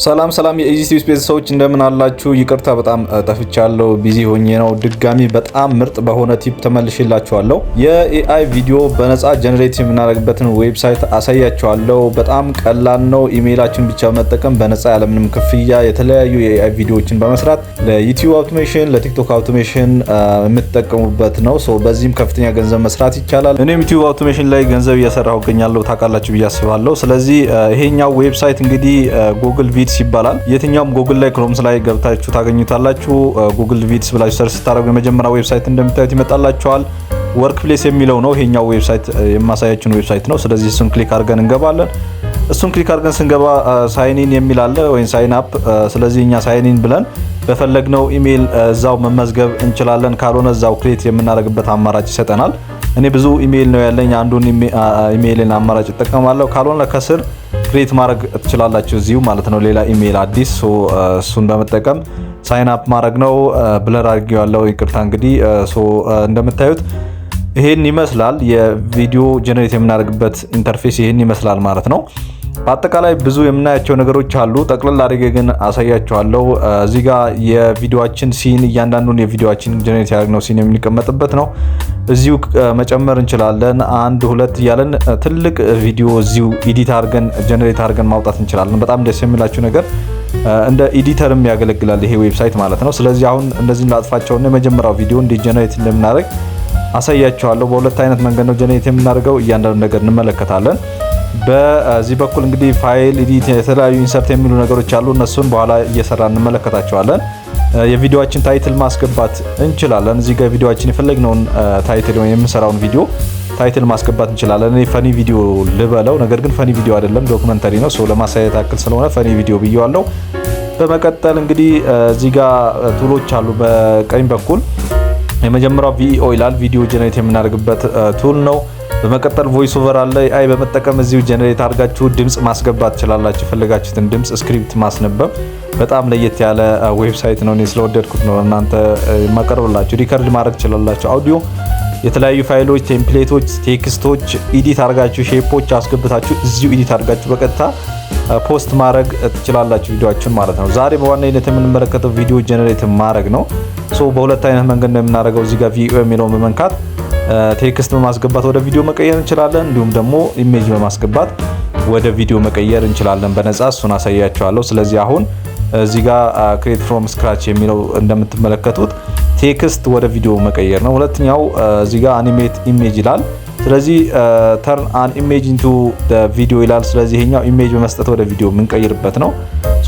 ሰላም የኢዚቲቪ ስፔስ ሰዎች እንደምን አላችሁ? ይቅርታ በጣም ጠፍቻለሁ፣ ቢዚ ሆኜ ነው። ድጋሚ በጣም ምርጥ በሆነ ቲፕ ተመልሼላችኋለሁ። የኤአይ ቪዲዮ በነፃ ጀነሬት የምናደርግበትን ዌብሳይት አሳያችኋለሁ። በጣም ቀላል ነው። ኢሜይላችን ብቻ መጠቀም በነፃ ያለምንም ክፍያ የተለያዩ የኤአይ ቪዲዮዎችን በመስራት ለዩቲዩብ አውቶሜሽን፣ ለቲክቶክ አውቶሜሽን የምትጠቀሙበት ነው። በዚህም ከፍተኛ ገንዘብ መስራት ይቻላል። እኔም ዩቲዩብ አውቶሜሽን ላይ ገንዘብ እየሰራሁ እገኛለሁ፣ ታውቃላችሁ ብዬ አስባለሁ። ስለዚህ ይሄኛው ዌብሳይት እንግዲህ ጉግል ቪድስ ይባላል። የትኛውም ጉግል ላይ ክሮምስ ላይ ገብታችሁ ታገኙታላችሁ። ጉግል ቪድስ ብላችሁ ሰርች ስታደርጉ የመጀመሪያው ዌብሳይት እንደምታዩት ይመጣላችኋል። ወርክ ፕሌስ የሚለው ነው ይሄኛው ዌብሳይት፣ የማሳያችሁን ዌብሳይት ነው። ስለዚህ እሱን ክሊክ አድርገን እንገባለን። እሱን ክሊክ አድርገን ስንገባ ሳይን ኢን የሚል አለ ወይም ሳይን አፕ። ስለዚህ እኛ ሳይን ኢን ብለን በፈለግነው ኢሜል እዛው መመዝገብ እንችላለን። ካልሆነ እዛው ክሬት የምናደርግበት አማራጭ ይሰጠናል። እኔ ብዙ ኢሜል ነው ያለኝ፣ አንዱን ኢሜልን አማራጭ እጠቀማለሁ። ካልሆነ ከስር ክሬት ማድረግ ትችላላችሁ እዚሁ ማለት ነው፣ ሌላ ኢሜል አዲስ። እሱን በመጠቀም ሳይን አፕ ማድረግ ነው። ብለር አድርጌዋለሁ፣ ይቅርታ። እንግዲህ እንደምታዩት ይሄን ይመስላል። የቪዲዮ ጀነሬት የምናደርግበት ኢንተርፌስ ይሄን ይመስላል ማለት ነው። በአጠቃላይ ብዙ የምናያቸው ነገሮች አሉ። ጠቅለል አድርጌ ግን አሳያችኋለሁ። እዚህ ጋር የቪዲዮአችን ሲን፣ እያንዳንዱን የቪዲዮአችን ጀነሬት ያደረግነው ሲን የሚቀመጥበት ነው። እዚሁ መጨመር እንችላለን። 1 2 እያለን ትልቅ ቪዲዮ እዚሁ ኤዲት አድርገን ጀነሬት አድርገን ማውጣት እንችላለን። በጣም ደስ የሚላችሁ ነገር እንደ ኤዲተርም ያገለግላል ይሄ ዌብሳይት ማለት ነው። ስለዚህ አሁን እንደዚህ ላጥፋቸውና የመጀመሪያው ቪዲዮ እንዴት ጀነሬት እንደምናደርግ አሳያችኋለሁ። በሁለት አይነት መንገድ ነው ጀነሬት የምናደርገው፣ እያንዳንዱ ነገር እንመለከታለን። በዚህ በኩል እንግዲህ ፋይል ኤዲት፣ የተለያዩ ኢንሰርት የሚሉ ነገሮች አሉ። እነሱን በኋላ እየሰራ እንመለከታቸዋለን። የቪዲዮአችን ታይትል ማስገባት እንችላለን። እዚህ ጋር ቪዲዮአችን የፈለግነውን ታይትል ወይ የምንሰራውን ቪዲዮ ታይትል ማስገባት እንችላለን። እኔ ፈኒ ቪዲዮ ልበለው፣ ነገር ግን ፈኒ ቪዲዮ አይደለም፣ ዶክመንተሪ ነው። ለማሳየት አክል ስለሆነ ፈኒ ቪዲዮ ብየዋለሁ። በመቀጠል እንግዲህ እዚህ ጋር ቱሎች አሉ። በቀኝ በኩል የመጀመሪያው ቪኦ ይላል፣ ቪዲዮ ጀነሬት የምናደርግበት ቱል ነው። በመቀጠል ቮይስ ኦቨር አለ። አይ በመጠቀም እዚሁ ጀነሬት አድርጋችሁ ድምጽ ማስገባት ትችላላችሁ። የፈለጋችሁትን ድምጽ ስክሪፕት ማስነበብ። በጣም ለየት ያለ ዌብሳይት ነው። እኔ ስለወደድኩት ነው እናንተ ማቀርብላችሁ። ሪከርድ ማድረግ ትችላላችሁ። አውዲዮ፣ የተለያዩ ፋይሎች፣ ቴምፕሌቶች፣ ቴክስቶች ኤዲት አድርጋችሁ ሼፖች አስገብታችሁ እዚሁ ኤዲት አድርጋችሁ በቀጥታ ፖስት ማድረግ ትችላላችሁ ቪዲዮአችሁን ማለት ነው። ዛሬ በዋናነት የምንመለከተው ቪዲዮ ጀነሬት ማድረግ ነው። በሁለት አይነት መንገድ ነው የምናደርገው። እዚህ ጋር ቪኦ የሚለውን በመንካት ቴክስት በማስገባት ወደ ቪዲዮ መቀየር እንችላለን። እንዲሁም ደግሞ ኢሜጅ በማስገባት ወደ ቪዲዮ መቀየር እንችላለን በነፃ። እሱን አሳያችኋለሁ። ስለዚህ አሁን እዚህ ጋር ክሬት ፍሮም ስክራች የሚለው እንደምትመለከቱት ቴክስት ወደ ቪዲዮ መቀየር ነው። ሁለተኛው እዚህ ጋር አኒሜት ኢሜጅ ይላል። ስለዚህ ተርን አን ኢሜጅ ኢንቱ ቪዲዮ ይላል። ስለዚህ ይሄኛው ኢሜጅ በመስጠት ወደ ቪዲዮ የምንቀይርበት ነው።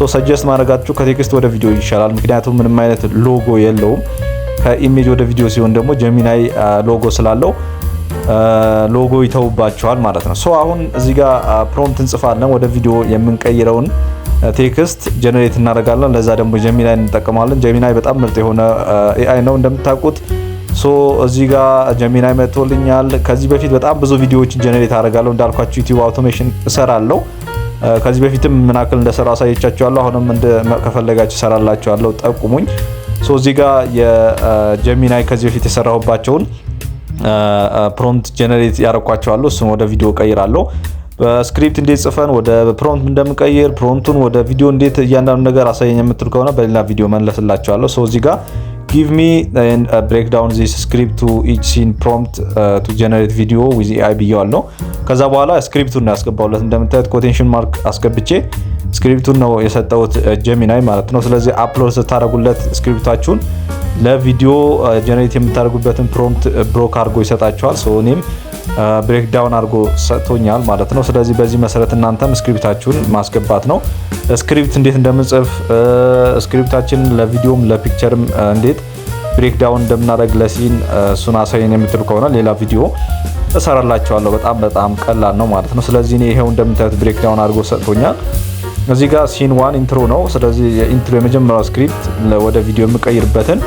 ሰጀስት ማድረጋችሁ ከቴክስት ወደ ቪዲዮ ይሻላል፣ ምክንያቱም ምንም አይነት ሎጎ የለውም። ከኢሜጅ ወደ ቪዲዮ ሲሆን ደግሞ ጀሚናይ ሎጎ ስላለው ሎጎ ይተውባቸዋል ማለት ነው። አሁን እዚህ ጋር ፕሮምፕት እንጽፋለን። ወደ ቪዲዮ የምንቀይረውን ቴክስት ጀነሬት እናደርጋለን። ለዛ ደግሞ ጀሚናይ እንጠቀማለን። ጀሚናይ በጣም ምርጥ የሆነ ኤአይ ነው እንደምታውቁት። እዚህ ጋር ጀሚናይ መጥቶልኛል። ከዚህ በፊት በጣም ብዙ ቪዲዮዎችን ጀነሬት አደርጋለሁ እንዳልኳችሁ ዩቲዩብ አውቶሜሽን እሰራለሁ። ከዚህ በፊትም ምን ያክል እንደሰራ አሳየቻችኋለሁ። አሁንም ከፈለጋችሁ እሰራላችኋለሁ፣ ጠቁሙኝ። እዚህ ጋር የጀሚናይ ከዚህ በፊት የሰራሁባቸውን ፕሮምፕት ጀነሬት ያረኳቸዋለሁ። እሱን ወደ ቪዲዮ ቀይራለሁ። በስክሪፕት እንዴት ጽፈን ወደ ፕሮምፕት እንደምቀይር፣ ፕሮምፕቱን ወደ ቪዲዮ እንዴት እያንዳንዱ ነገር አሳየኝ የምትሉ ከሆነ በሌላ ቪዲዮ መለስላችኋለሁ። እዚህ ጋር give me and break down this script to each scene prompt to generate video with AI ብየዋለሁ። ከዛ በኋላ ስክሪፕቱን ነው ያስገባውለት። እንደምታዩት ኮቴንሽን ማርክ አስገብቼ ስክሪፕቱን ነው የሰጠሁት ጀሚናይ ማለት ነው። ስለዚህ አፕሎድ ስታደርጉለት ስክሪፕታችሁን ለቪዲዮ ጀነሬት የምታደርጉበትን ፕሮምፕት ብሮክ አድርጎ ይሰጣችኋል። እኔም ብሬክ ዳውን አድርጎ ሰጥቶኛል ማለት ነው። ስለዚህ በዚህ መሰረት እናንተም ስክሪፕታችሁን ማስገባት ነው። ስክሪፕት እንዴት እንደምንጽፍ ስክሪፕታችን ለቪዲዮም ለፒክቸርም እንዴት ብሬክ ዳውን እንደምናደርግ ለሲን እሱን አሳየን የምትሉ ከሆነ ሌላ ቪዲዮ እሰራላችኋለሁ። በጣም ቀላል ነው ማለት ነው። ስለዚህ እኔ ይሄው እንደምታዩት ብሬክ ዳውን አድርጎ ሰጥቶኛል። እዚህ ጋር ሲን 1 ኢንትሮ ነው። ስለዚህ የኢንትሮ የመጀመሪያው ስክሪፕት ወደ ቪዲዮ የምቀይርበትን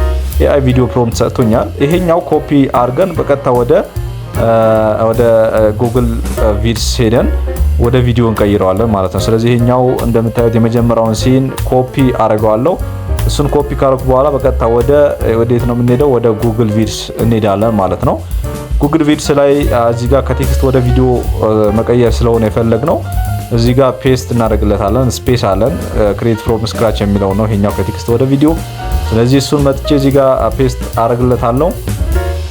ኤአይ ቪዲዮ ፕሮምፕት ሰጥቶኛል። ይሄኛው ኮፒ አድርገን በቀጥታ ወደ ጉግል ቪድስ ሄደን ወደ ቪዲዮ እንቀይረዋለን ማለት ነው። ስለዚህ ይሄኛው እንደምታዩት የመጀመሪያውን ሲን ኮፒ አደርገዋለሁ። እሱን ኮፒ ካደረኩ በኋላ በቀጥታ ወዴት ነው የምንሄደው? ወደ ጉግል ቪድስ እንሄዳለን ማለት ነው። ጉግል ቪድስ ላይ እዚህ ጋር ከቴክስት ወደ ቪዲዮ መቀየር ስለሆነ የፈለግነው እዚህ ጋር ፔስት እናደርግለታለን። ስፔስ አለን ክሬት ፍሮም ስክራች የሚለው ነው ይሄኛው ከቴክስት ወደ ቪዲዮ። ስለዚህ እሱን መጥቼ እዚህ ጋር ፔስት አደርግለታለሁ።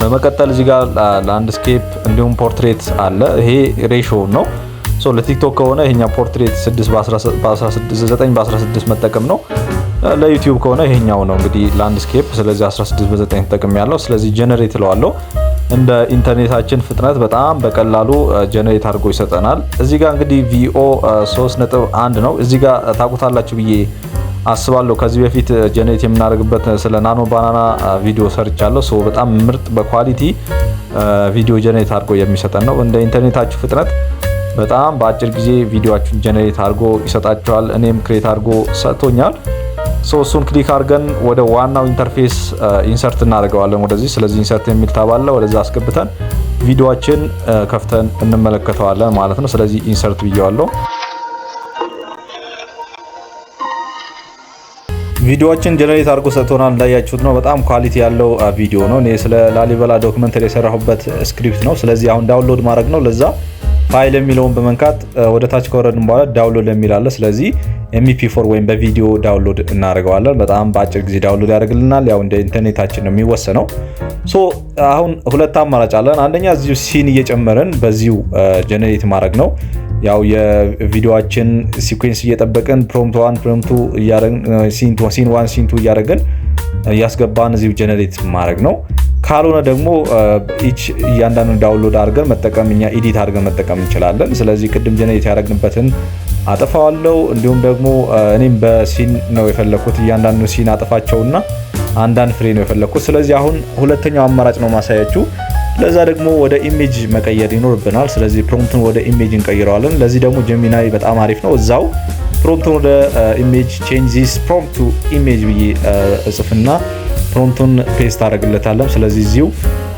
በመቀጠል እዚህ ጋር ላንድስኬፕ እንዲሁም ፖርትሬት አለ። ይሄ ሬሾ ነው። ሶ ለቲክቶክ ከሆነ ይሄኛው ፖርትሬት 6 በ16 መጠቀም ነው። ለዩቲዩብ ከሆነ ይሄኛው ነው እንግዲህ ላንድስኬፕ። ስለዚህ 16 በ9 ተጠቅም ያለው። ስለዚህ ጀነሬት እለዋለሁ። እንደ ኢንተርኔታችን ፍጥነት በጣም በቀላሉ ጀነሬት አድርጎ ይሰጠናል። እዚህ ጋር እንግዲህ ቪኦ 3.1 ነው። እዚህ ጋር ታውቁታላችሁ ብዬ አስባለሁ። ከዚህ በፊት ጀነሬት የምናደርግበት ስለ ናኖ ባናና ቪዲዮ ሰርቻለሁ። ሶ በጣም ምርጥ በኳሊቲ ቪዲዮ ጀነሬት አድርጎ የሚሰጠን ነው። እንደ ኢንተርኔታችሁ ፍጥነት በጣም በአጭር ጊዜ ቪዲዮአችሁን ጀነሬት አድርጎ ይሰጣችኋል። እኔም ክሬት አድርጎ ሰጥቶኛል። ሶ እሱን ክሊክ አድርገን ወደ ዋናው ኢንተርፌስ ኢንሰርት እናደርገዋለን ወደዚህ። ስለዚህ ኢንሰርት የሚል ታብ አለ። ወደዛ አስገብተን ቪዲዮአችን ከፍተን እንመለከተዋለን ማለት ነው። ስለዚህ ኢንሰርት ብየዋለሁ። ቪዲዮአችን ጀነሬት አድርጎ ሰጥቶናል። እንዳያችሁት ነው። በጣም ኳሊቲ ያለው ቪዲዮ ነው። እኔ ስለ ላሊበላ ዶክመንተሪ የሰራሁበት ስክሪፕት ነው። ስለዚህ አሁን ዳውንሎድ ማድረግ ነው። ለዛ ፋይል የሚለውን በመንካት ወደ ታች ከወረድን በኋላ ዳውንሎድ የሚል አለ። ስለዚህ MP4 ወይም በቪዲዮ ዳውንሎድ እናደርገዋለን። በጣም በአጭር ጊዜ ዳውንሎድ ያደርግልናል። ያው እንደ ኢንተርኔታችን ነው የሚወሰነው። ሶ አሁን ሁለት አማራጭ አለን። አንደኛ እዚሁ ሲን እየጨመርን በዚሁ ጀነሬት ማድረግ ነው። ያው የቪዲዮአችን ሲኩዌንስ እየጠበቅን ፕሮምፕት 1 ፕሮምፕት 2 እያደረግን ሲን 1 ሲን 2 እያደረግን እያስገባን እዚሁ ጀነሬት ማድረግ ነው። ካልሆነ ደግሞ እያንዳንዱን ዳውንሎድ አድርገን መጠቀም እኛ ኤዲት አድርገን መጠቀም እንችላለን። ስለዚህ ቅድም ጀነሬት ያደረግንበትን አጥፋዋለሁ። እንዲሁም ደግሞ እኔም በሲን ነው የፈለኩት። እያንዳንዱ ሲን አጥፋቸውና አንዳንድ ፍሬ ነው የፈለኩት። ስለዚህ አሁን ሁለተኛው አማራጭ ነው ማሳያችሁ። ለዛ ደግሞ ወደ ኢሜጅ መቀየር ይኖርብናል። ስለዚህ ፕሮምፕቱን ወደ ኢሜጅ እንቀይረዋለን። ለዚህ ደግሞ ጀሚናይ በጣም አሪፍ ነው። እዛው ፕሮምፕቱን ወደ ኢሜጅ ቼንጅ ዚስ ፕሮምፕት ቱ ኢሜጅ ብዬ እጽፍና ፕሮምፕቱን ፔስት አደርግለታለሁ። ስለዚህ እዚሁ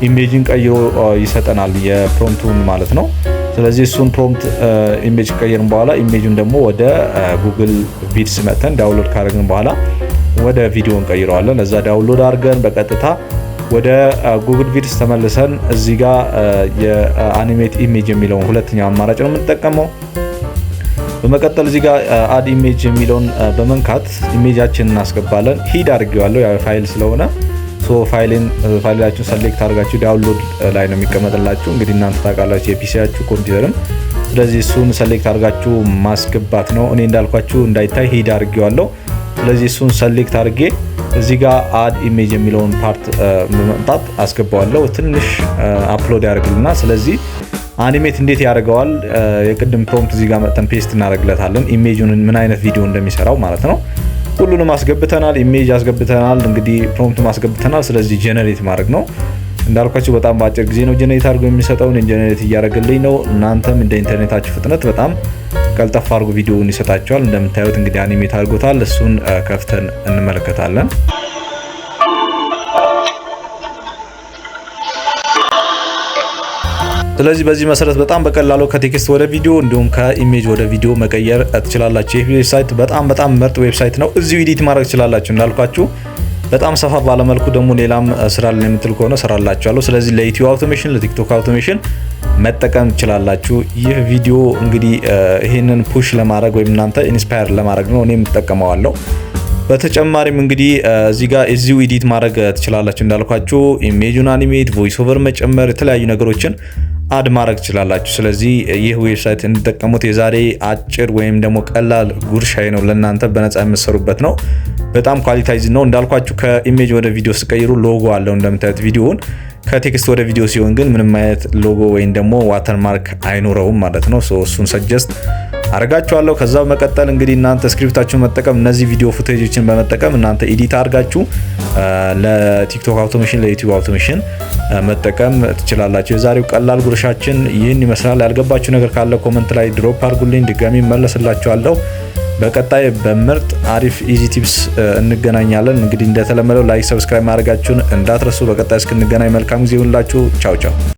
ኢሜጅን ቀይሮ ይሰጠናል የፕሮምፕቱን ማለት ነው። ስለዚህ እሱን ፕሮምፕት ኢሜጅ ከቀየርን በኋላ ኢሜጁን ደግሞ ወደ ጉግል ቪድስ መተን ዳውንሎድ ካደረግን በኋላ ወደ ቪዲዮ እንቀይረዋለን። ለዛ ዳውንሎድ አድርገን በቀጥታ ወደ ጉግል ቪድስ ተመልሰን እዚህ ጋር የአኒሜት ኢሜጅ የሚለውን ሁለተኛው አማራጭ ነው የምንጠቀመው። በመቀጠል እዚህ ጋር አድ ኢሜጅ የሚለውን በመንካት ኢሜጃችንን እናስገባለን። ሂድ አድርጌዋለሁ ያው ፋይል ስለሆነ ፋይላችሁን ሰሌክት አድርጋችሁ ዳውንሎድ ላይ ነው የሚቀመጥላችሁ። እንግዲህ እናንተ ታውቃላችሁ የፒሲያችሁ ኮምፒውተርም። ስለዚህ እሱን ሰሌክት አድርጋችሁ ማስገባት ነው። እኔ እንዳልኳችሁ እንዳይታይ ሂድ አድርጌዋለሁ። ስለዚህ እሱን ሰሌክት አድርጌ እዚህ ጋር አድ ኢሜጅ የሚለውን ፓርት በመምጣት አስገባዋለሁ። ትንሽ አፕሎድ ያደርግልና ስለዚህ አኒሜት እንዴት ያደርገዋል? የቅድም ፕሮምፕት እዚህ ጋር መጥተን ፔስት እናደርግለታለን። ኢሜጁን ምን አይነት ቪዲዮ እንደሚሰራው ማለት ነው። ሁሉንም አስገብተናል። ኢሜጅ አስገብተናል። እንግዲህ ፕሮምፕት ማስገብተናል። ስለዚህ ጀነሬት ማድረግ ነው። እንዳልኳችሁ በጣም በአጭር ጊዜ ነው ጀነሬት አድርጎ የሚሰጠው። ጀነሬት እያደረገልኝ ነው። እናንተም እንደ ኢንተርኔታችሁ ፍጥነት በጣም ቀልጠፍ አድርጎ ቪዲዮውን ይሰጣችኋል። እንደምታዩት እንግዲህ አኒሜት አድርጎታል። እሱን ከፍተን እንመለከታለን። ስለዚህ በዚህ መሰረት በጣም በቀላሉ ከቴክስት ወደ ቪዲዮ እንዲሁም ከኢሜጅ ወደ ቪዲዮ መቀየር ትችላላችሁ። ይህ ዌብሳይት በጣም ምርጥ ዌብሳይት ነው። እዚሁ ኤዲት ማድረግ ትችላላችሁ። እንዳልኳችሁ በጣም ሰፋ ባለመልኩ ደግሞ ሌላም ስራ ላይ የምትል ከሆነ ሰራላችኋለሁ። ስለዚህ ለዩቲዩብ አውቶሜሽን፣ ለቲክቶክ አውቶሜሽን መጠቀም ትችላላችሁ። ይህ ቪዲዮ እንግዲህ ይሄንን ፑሽ ለማድረግ ወይም እናንተ ኢንስፓየር ለማድረግ ነው እኔም ተጠቀመዋለሁ። በተጨማሪም እንግዲህ እዚህ ጋር እዚሁ ኤዲት ማድረግ ትችላላችሁ። እንዳልኳችሁ ኢሜጁን አኒሜት፣ ቮይስ ኦቨር መጨመር፣ የተለያዩ ነገሮችን አድ ማድረግ ትችላላችሁ። ስለዚህ ይህ ዌብሳይት እንድትጠቀሙት የዛሬ አጭር ወይም ደግሞ ቀላል ጉርሻዬ ነው። ለእናንተ በነፃ የምትሰሩበት ነው። በጣም ኳሊታይዝ ነው። እንዳልኳችሁ ከኢሜጅ ወደ ቪዲዮ ስቀይሩ ሎጎ አለው እንደምታዩት። ቪዲዮውን ከቴክስት ወደ ቪዲዮ ሲሆን ግን ምንም አይነት ሎጎ ወይም ደግሞ ዋተርማርክ አይኖረውም ማለት ነው። እሱን ሰጀስት አርጋችኋለሁ። ከዛ በመቀጠል እንግዲህ እናንተ ስክሪፕታችሁን መጠቀም እነዚህ ቪዲዮ ፉቴጆችን በመጠቀም እናንተ ኤዲት አድርጋችሁ ለቲክቶክ አውቶሜሽን፣ ለዩቲዩብ አውቶሜሽን መጠቀም ትችላላችሁ። የዛሬው ቀላል ጉርሻችን ይህን ይመስላል። ያልገባችሁ ነገር ካለ ኮመንት ላይ ድሮፕ አድርጉልኝ፣ ድጋሚ መለስላችኋለሁ። በቀጣይ በምርጥ አሪፍ ኢዚ ቲፕስ እንገናኛለን። እንግዲህ እንደተለመደው ላይክ፣ ሰብስክራይብ ማድረጋችሁን እንዳትረሱ። በቀጣይ እስክንገናኝ መልካም ጊዜ ይሁንላችሁ። ቻው ቻው።